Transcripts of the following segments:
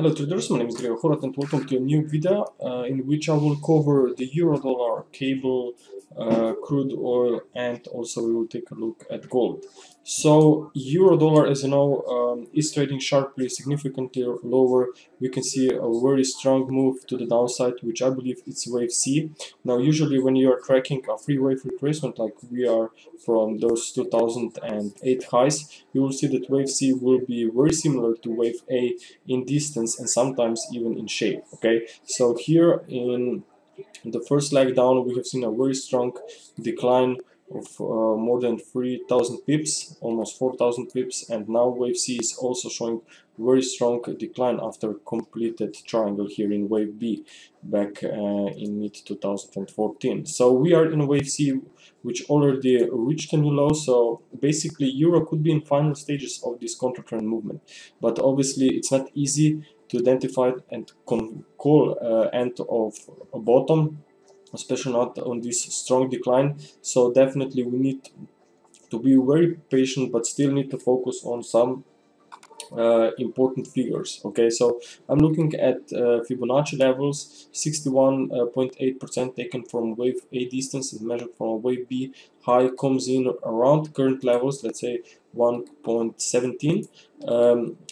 Hello traders, my name is Horvat and welcome to a new video in which I will cover the euro-dollar, cable, crude oil, and also we will take a look at gold. So euro-dollar, as you know, is trading sharply, significantly lower. We can see a very strong move to the downside, which I believe it's wave C. Now usually when you are tracking a free wave retracement like we are from those 2008 highs, you will see that wave C will be very similar to wave A in distance and sometimes even in shape. Okay, so here in the first leg down we have seen a very strong decline of more than 3000 pips, almost 4000 pips, and now wave C is also showing very strong decline after completed triangle here in wave B back in mid 2014. So we are in wave C, which already reached a new low. So basically euro could be in final stages of this counter trend movement, but obviously it's not easy to identify and call end of a bottom, especially not on this strong decline. So definitely we need to be very patient, but still need to focus on some important figures. Okay, so I'm looking at Fibonacci levels. 61.8% taken from wave A distance is measured from a wave B high, comes in around current levels, let's say 1.17,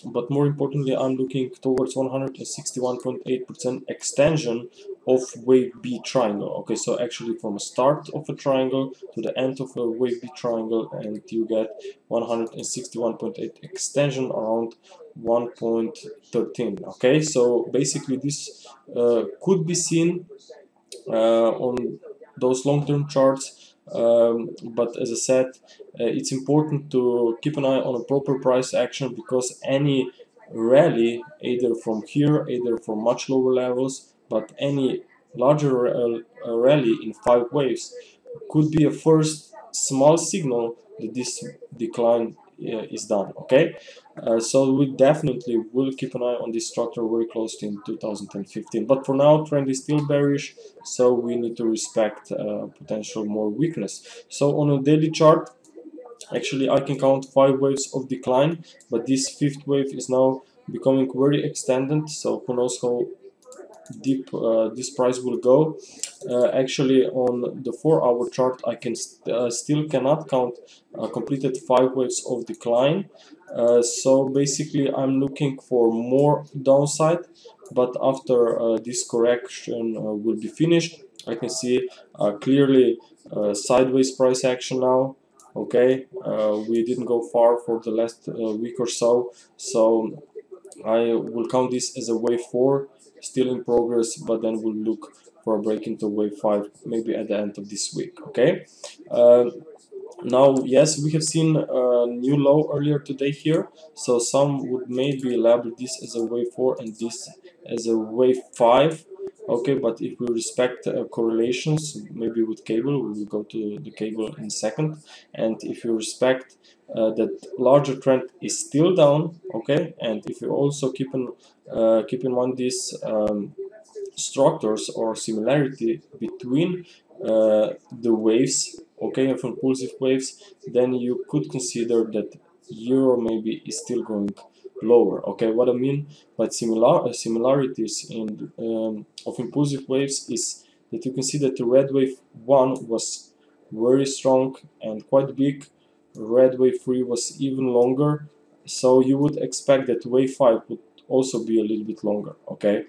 but more importantly I'm looking towards 161.8% extension of wave B triangle. Okay, so actually from a start of a triangle to the end of a wave B triangle, and you get 161.8 extension around 1.13. okay, so basically this could be seen on those long-term charts, but as I said, it's important to keep an eye on a proper price action, because any rally either from here, either from much lower levels, but any larger rally in 5 waves could be a first small signal that this decline is done. Okay, so we definitely will keep an eye on this structure very closely in 2015, but for now trend is still bearish, so we need to respect potential more weakness. So on a daily chart, actually I can count 5 waves of decline, but this 5th wave is now becoming very extended, so who knows how deep this price will go. Actually on the 4-hour chart I can still cannot count completed 5 waves of decline. So basically I'm looking for more downside, but after this correction will be finished, I can see clearly sideways price action now. Okay, we didn't go far for the last week or so, so I will count this as a wave 4 still in progress, but then we'll look for a break into wave 5 maybe at the end of this week. Okay, now yes, we have seen a new low earlier today here, so some would maybe label this as a wave 4 and this as a wave 5. Okay, but if we respect correlations, maybe with cable, we will go to the cable in a second, and if you respect that larger trend is still down, okay, and if you also keep in mind these structures or similarity between the waves, okay, of impulsive waves, then you could consider that euro maybe is still going lower. Okay, what I mean by similarities in of impulsive waves is that you can see that the red wave 1 was very strong and quite big, red wave 3 was even longer, so you would expect that wave 5 would also be a little bit longer. Okay,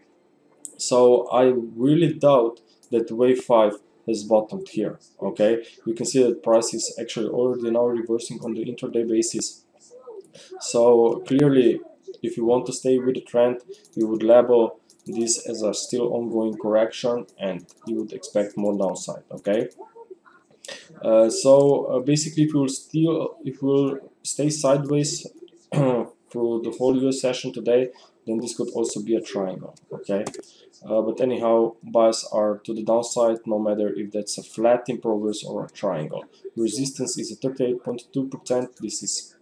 so I really doubt that wave 5 has bottomed here. Okay, you can see that price is actually already now reversing on the intraday basis. So clearly, if you want to stay with the trend, you would label this as a still ongoing correction, and you would expect more downside. Okay, so basically, if we'll stay sideways through the whole US session today, then this could also be a triangle. Okay, but anyhow, buys are to the downside, no matter if that's a flat in progress or a triangle. Resistance is at 38.2%. This is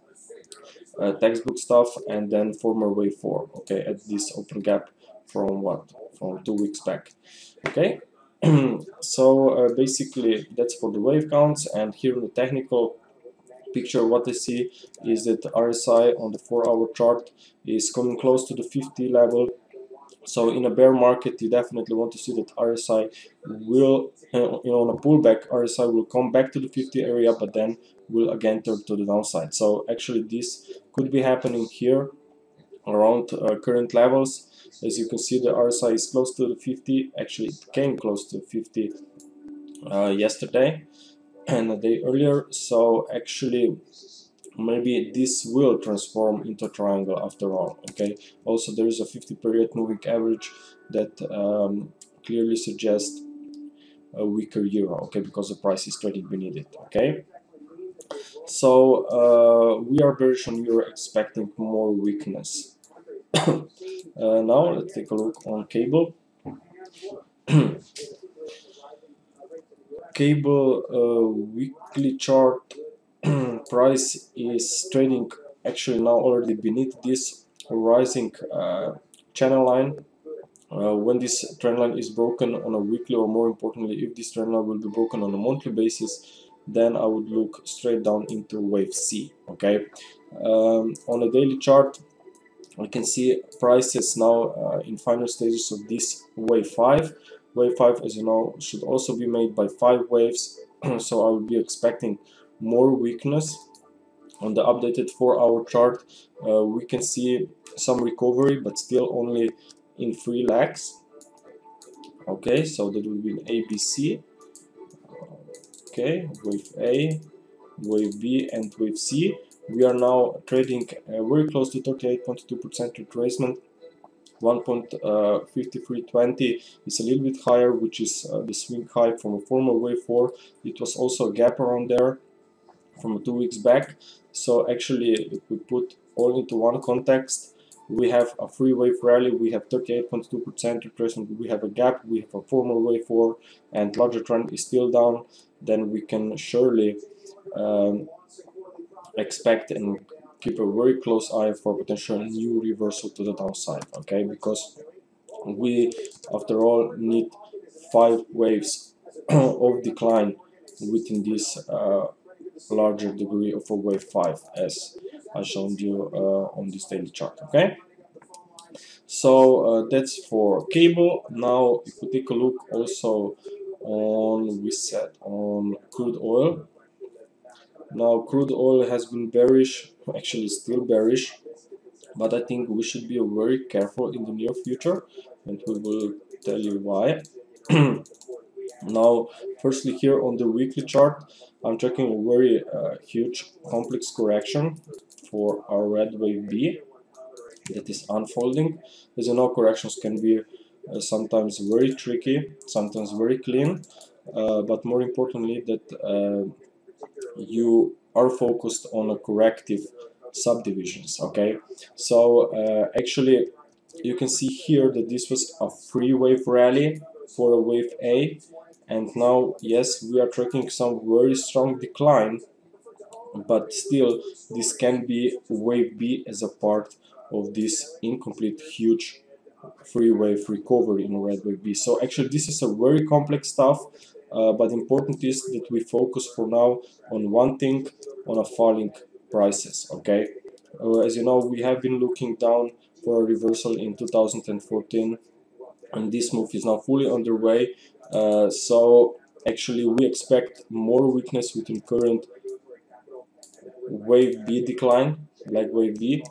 textbook stuff, and then former wave 4. Okay, at this open gap from what, from 2 weeks back. Okay. So basically that's for the wave counts, and here in the technical picture what I see is that RSI on the 4-hour chart is coming close to the 50 level, So in a bear market, you definitely want to see that RSI will, on a pullback, RSI will come back to the 50 area, but then will again turn to the downside. So actually this could be happening here around current levels. As you can see, the RSI is close to the 50. Actually, it came close to 50 yesterday and a day earlier. So actually, maybe this will transform into a triangle after all. Okay. Also, there is a 50 period moving average that clearly suggests a weaker euro. Okay, because the price is trading beneath it. Okay. So we are bearish on euro, expecting more weakness. Now let's take a look on cable. Cable weekly chart price is trading actually now already beneath this rising channel line. When this trend line is broken on a weekly, or more importantly, if this trend line will be broken on a monthly basis, then I would look straight down into wave C. Okay, on a daily chart, we can see prices now in final stages of this wave 5. Wave 5, as you know, should also be made by 5 waves, so I will be expecting more weakness. On the updated 4-hour chart, we can see some recovery, but still only in 3 legs. Okay, so that will be an ABC. Okay, wave A, wave B, and wave C. We are now trading very close to 38.2% retracement. 1.5320 is a little bit higher, which is the swing high from a former wave 4. It was also a gap around there from 2 weeks back. So actually, if we put all into one context, we have a 3-wave rally, we have 38.2% retracement, we have a gap, we have a former wave 4, and larger trend is still down. Then we can surely expect and keep a very close eye for potential new reversal to the downside. Okay, because we after all need 5 waves of decline within this larger degree of a wave 5, as I showed you on this daily chart. Okay, so that's for cable. Now if we take a look also on, we said, on crude oil. Now crude oil has been bearish, actually still bearish, but I think we should be very careful in the near future, and we will tell you why. Now, firstly, here on the weekly chart, I'm checking a very huge complex correction for our red wave B that is unfolding. As you know, corrections can be sometimes very tricky, sometimes very clean, but more importantly that you are focused on a corrective subdivisions. Okay, so actually you can see here that this was a 3-wave rally for a wave A, and now yes, we are tracking some very strong decline, but still this can be wave B as a part of this incomplete huge 3-wave recovery in red wave B. So actually this is a very complex stuff, but important is that we focus for now on one thing, on a falling prices. Okay, as you know, we have been looking down for a reversal in 2014, and this move is now fully underway. So actually we expect more weakness within current wave B decline, like wave B,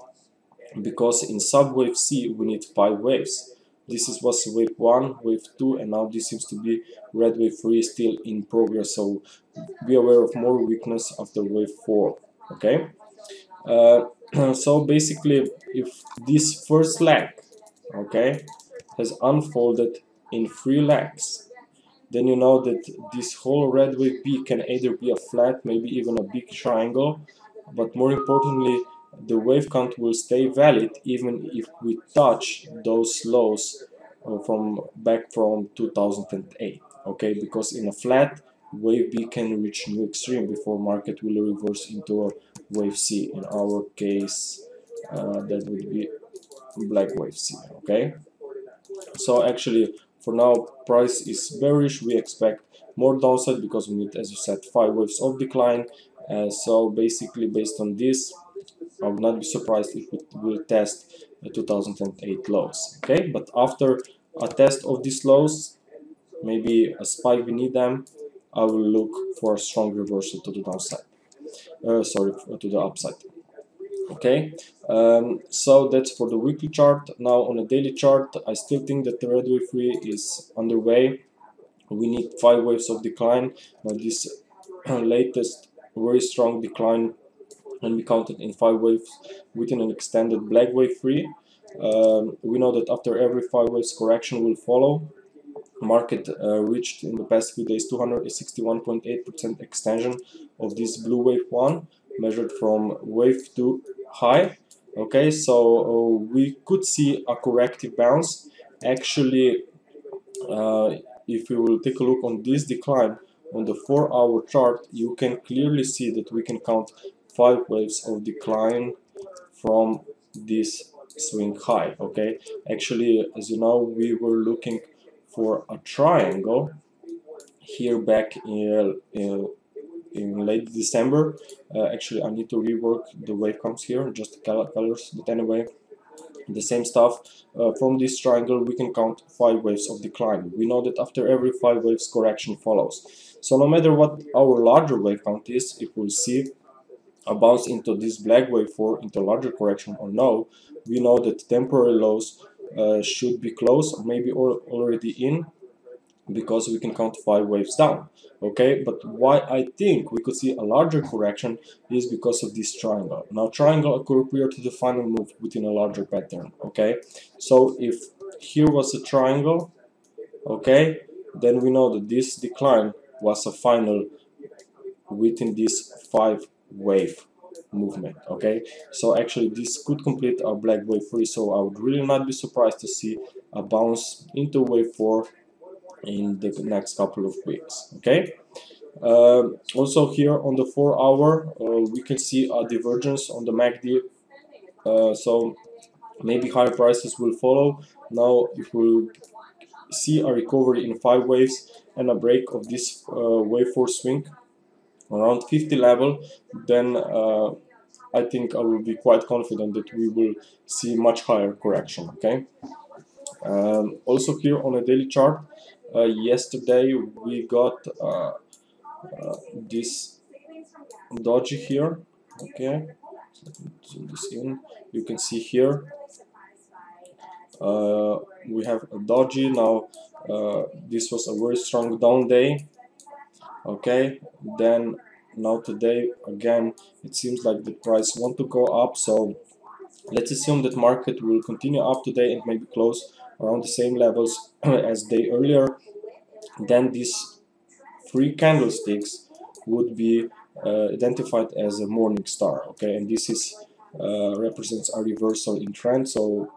because in subwave C we need 5 waves. This was wave 1, wave 2, and now this seems to be red wave 3 still in progress, so be aware of more weakness after wave 4. Okay, so basically if this first leg, okay, has unfolded in 3 legs, then you know that this whole red wave B can either be a flat, maybe even a big triangle, but more importantly, the wave count will stay valid even if we touch those lows from back from 2008. Okay, because in a flat, wave B can reach new extreme before market will reverse into a wave C. In our case, that would be black wave C. Okay, so actually for now price is bearish. We expect more downside because we need, as you said, 5 waves of decline. So basically based on this, I would not be surprised if it will test 2008 lows. Okay, but after a test of these lows, maybe a spike beneath them, I will look for a strong reversal to the downside. Sorry, to the upside. Okay, so that's for the weekly chart. Now on a daily chart, I still think that the red wave 3 is underway. We need 5 waves of decline. Now this latest very strong decline can be counted in 5 waves within an extended black wave 3. We know that after every 5 waves correction will follow. Market reached in the past few days 261.8% extension of this blue wave 1 measured from wave 2 high. Okay, so we could see a corrective bounce. Actually, if you will take a look on this decline on the 4-hour chart, you can clearly see that we can count 5 waves of decline from this swing high. Okay, actually, as you know, we were looking for a triangle here back in late December. Actually, I need to rework the wave counts here, just the colors, but anyway, the same stuff. From this triangle we can count 5 waves of decline. We know that after every 5 waves correction follows. So no matter what our larger wave count is, if we'll see a bounce into this black wave 4 into larger correction or no, we know that temporary lows should be close or maybe already in, because we can count 5 waves down. Okay, but why I think we could see a larger correction is because of this triangle. Now triangle occur prior to the final move within a larger pattern. Okay, so if here was a triangle, okay, then we know that this decline was a final within this 5 wave movement. Okay, so actually this could complete our black wave 3, so I would really not be surprised to see a bounce into wave 4 in the next couple of weeks. Okay, also here on the 4-hour we can see a divergence on the MACD, so maybe higher prices will follow. Now if we see a recovery in 5 waves and a break of this wave 4 swing around 50 level, then I think I will be quite confident that we will see much higher correction. Okay, also here on a daily chart, yesterday we got this doji here. Okay, zoom this in. You can see here we have a doji. Now this was a very strong down day. Okay, then now today again it seems like the price want to go up, so let's assume that market will continue up today and maybe close around the same levels as day earlier. Then these 3 candlesticks would be identified as a morning star. Okay, and this is represents a reversal in trend, so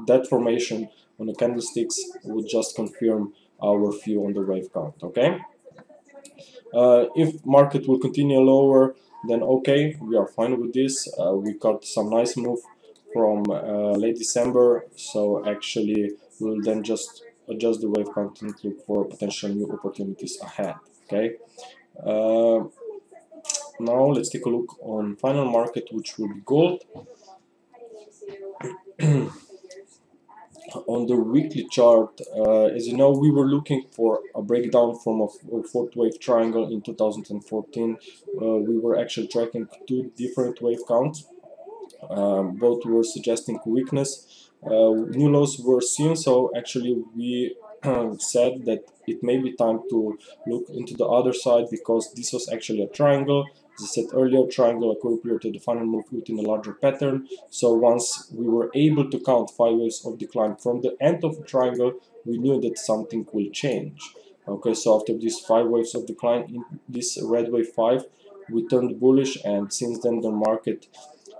that formation on the candlesticks would just confirm our view on the wave count. Okay, if market will continue lower, then okay, we are fine with this. We got some nice move from late December, so actually we'll then just adjust the wave count and look for potential new opportunities ahead. Okay, now let's take a look on final market, which will be gold. On the weekly chart, as you know, we were looking for a breakdown from a 4th wave triangle in 2014. We were actually tracking 2 different wave counts. Both were suggesting weakness. New lows were seen, so actually we said that it may be time to look into the other side, because this was actually a triangle. As I said earlier, triangle occurred prior to the final move within a larger pattern. So once we were able to count 5 waves of decline from the end of the triangle, we knew that something will change. Okay, so after these 5 waves of decline in this red wave 5, we turned bullish, and since then the market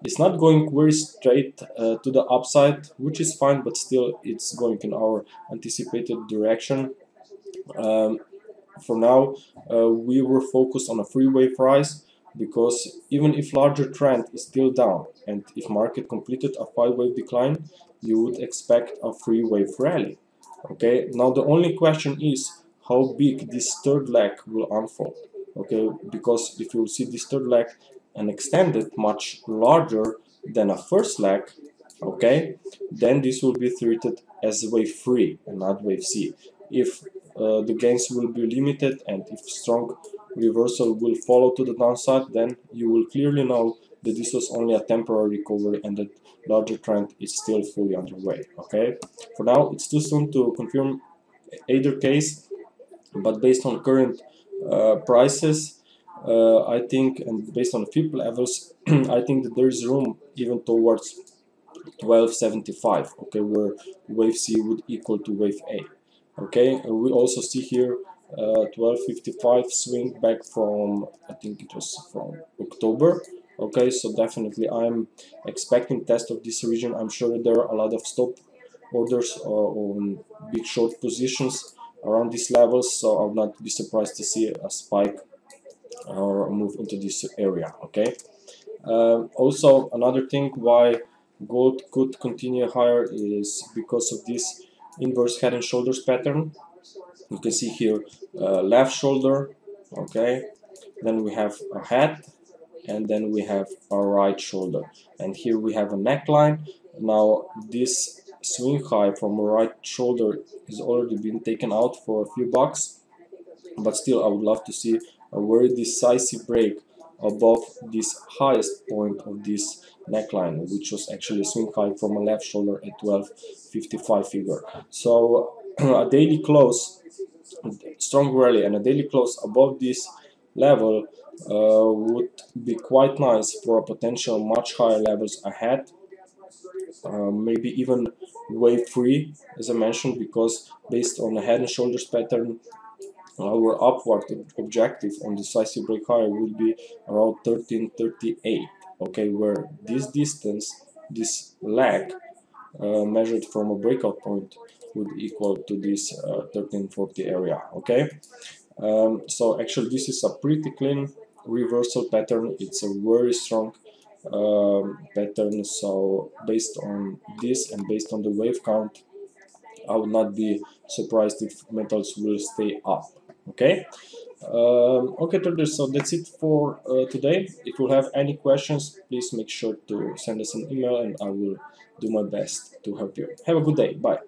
is not going very straight to the upside, which is fine, but still it's going in our anticipated direction. For now, we were focused on a 3-wave rise, because even if larger trend is still down, and if market completed a 5-wave decline, you would expect a 3-wave rally. Okay, now the only question is how big this third leg will unfold. Okay, because if you see this third leg and extended much larger than a first leg, okay, then this will be treated as wave 3 and not wave C. If the gains will be limited and if strong reversal will follow to the downside, then you will clearly know that this was only a temporary recovery and that larger trend is still fully underway. Okay, for now it's too soon to confirm either case, but based on current prices, I think, and based on the FIP levels, I think that there is room even towards 1275, okay, where wave C would equal to wave A. Okay, we also see here 1255 swing back from, I think it was from October. Okay, so definitely I'm expecting test of this region. I'm sure there are a lot of stop orders on big short positions around these levels, so I would not be surprised to see a spike or a move into this area. Okay, also another thing why gold could continue higher is because of this inverse head and shoulders pattern. You can see here left shoulder, okay, then we have a head, and then we have a right shoulder, and here we have a neckline. Now this swing high from a right shoulder has already been taken out for a few bucks, but still I would love to see a very decisive break above this highest point of this neckline, which was actually a swing high from a left shoulder at 1255 figure. So a daily close, strong rally and a daily close above this level would be quite nice for a potential much higher levels ahead, maybe even wave 3 as I mentioned, because based on the head and shoulders pattern, our upward objective on decisive break higher would be around 1338, okay, where this distance, this lag measured from a breakout point would equal to this 1340 area. Okay, so actually this is a pretty clean reversal pattern. It's a very strong pattern, so based on this and based on the wave count, I would not be surprised if metals will stay up. Okay, okay, traders, so that's it for today. If you have any questions, please make sure to send us an email and I will do my best to help you. Have a good day. Bye.